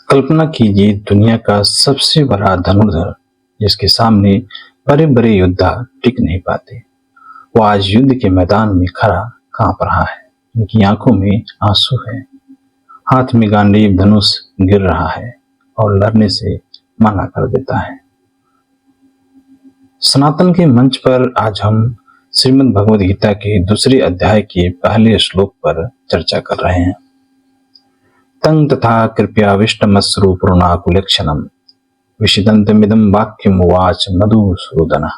कल्पना कीजिए दुनिया का सबसे बड़ा धनुर्धर जिसके सामने बड़े बड़े योद्धा टिक नहीं पाते। वो आज युद्ध के मैदान में खड़ा कांप रहा है। उनकी आंखों में आंसू है, हाथ में गांडीव धनुष गिर रहा है और लड़ने से मना कर देता है। सनातन के मंच पर आज हम श्रीमद् भगवद गीता के दूसरे अध्याय के पहले श्लोक पर चर्चा कर रहे हैं। तंग तथा कृपया विष्टमश्रुपूर्णाकुलक्षणम विषिदंतमिदं वाक्यम उवाच मधुसूदनः।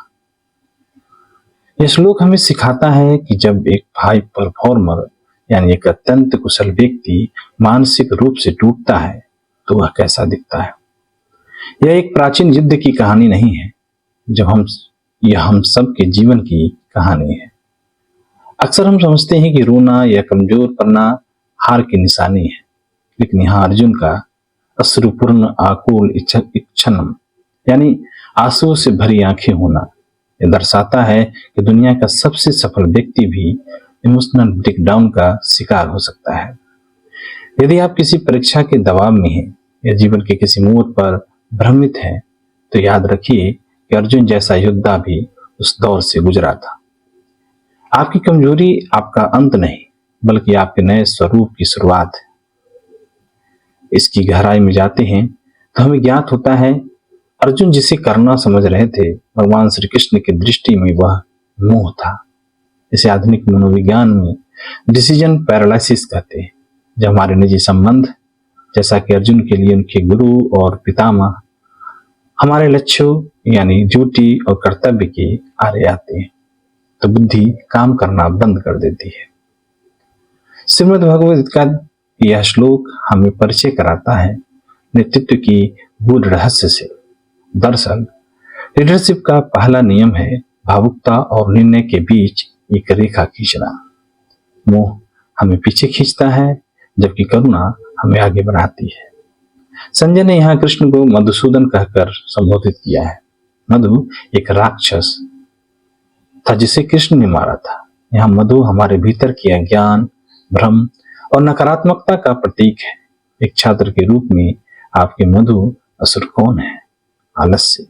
यह श्लोक हमें सिखाता है कि जब एक हाई परफॉर्मर यानी एक अत्यंत कुशल व्यक्ति मानसिक रूप से टूटता है तो वह कैसा दिखता है। यह एक प्राचीन युद्ध की कहानी नहीं है, यह हम सब के जीवन की कहानी है। अक्सर हम समझते हैं कि रोना या कमजोर पड़ना हार की निशानी है, लेकिन यहाँ अर्जुन का अश्रुपूर्ण आकुल इच्छनम यानी आंसुओं से भरी आंखें होना यह दर्शाता है कि दुनिया का सबसे सफल व्यक्ति भी इमोशनल ब्रेकडाउन का शिकार हो सकता है। यदि आप किसी परीक्षा के दबाव में हैं या जीवन के किसी मोड़ पर भ्रमित हैं तो याद रखिए कि अर्जुन जैसा योद्धा भी उस दौर से गुजरा था। आपकी कमजोरी आपका अंत नहीं बल्कि आपके नए स्वरूप की शुरुआत है। इसकी गहराई में जाते हैं तो हमें ज्ञात होता है अर्जुन जिसे करना समझ रहे थे भगवान श्री कृष्ण की दृष्टि में वह मोह था। इसे आधुनिक मनोविज्ञान में डिसीजन पैरालिसिस कहते हैं, जब हमारे निजी संबंध जैसा कि अर्जुन के लिए उनके गुरु और पितामह हमारे लक्ष्यों यानी ड्यूटी और कर्तव्य के आरे आते हैं तो बुद्धि काम करना बंद कर देती है। श्रीमद् भगवद गीता का यह श्लोक हमें परिचय कराता है नेतृत्व की गूढ़ रहस्य से। दरअसल लीडरशिप का पहला नियम है भावुकता और निर्णय के बीच एक रेखा खींचना। मोह हमें पीछे खींचता है जबकि करुणा हमें आगे बढ़ाती है। संजय ने यहाँ कृष्ण को मधुसूदन कहकर संबोधित किया है। मधु एक राक्षस था जिसे कृष्ण ने मारा था। यहाँ मधु हमारे भीतर की अज्ञान, भ्रम और नकारात्मकता का प्रतीक है। एक छात्र के रूप में आपके मधु असुर कौन है? आलस्य,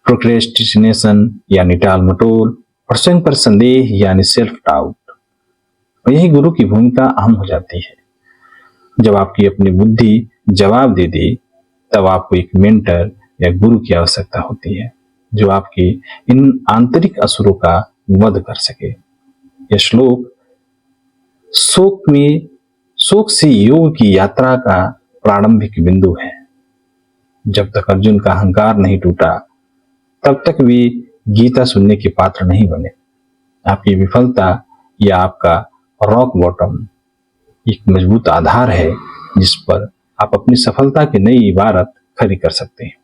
प्रोक्रेस्टिनेशन यानी टाल मटोल और स्वयं पर संदेह यानी सेल्फ डाउट। यही गुरु की भूमिका अहम हो जाती है। जब आपकी अपनी बुद्धि जवाब दे दे तब आपको एक मेंटर या गुरु की आवश्यकता होती है जो आपके इन आंतरिक असुरों का वध कर सके। यह श्लोक शोक से योग की यात्रा का प्रारंभिक बिंदु है। जब तक अर्जुन का अहंकार नहीं टूटा तब तक वे गीता सुनने के पात्र नहीं बने। आपकी विफलता या आपका रॉक बॉटम एक मजबूत आधार है जिस पर आप अपनी सफलता की नई इबारत खड़ी कर सकते हैं।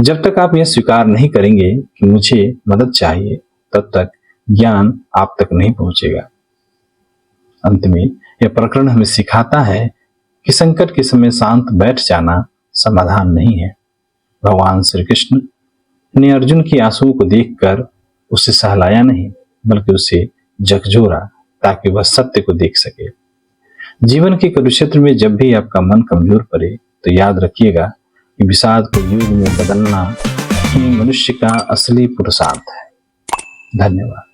जब तक आप यह स्वीकार नहीं करेंगे कि मुझे मदद चाहिए तब तक ज्ञान आप तक नहीं पहुंचेगा। अंत में यह प्रकरण हमें सिखाता है कि संकट के समय शांत बैठ जाना समाधान नहीं है। भगवान श्री कृष्ण ने अर्जुन की आंसुओं को देखकर उसे सहलाया नहीं बल्कि उसे झकझोरा ताकि वह सत्य को देख सके। जीवन के कुरुक्षेत्र में जब भी आपका मन कमजोर पड़े तो याद रखिएगा कि विषाद को युग में बदलना ही मनुष्य का असली पुरुषार्थ है। धन्यवाद।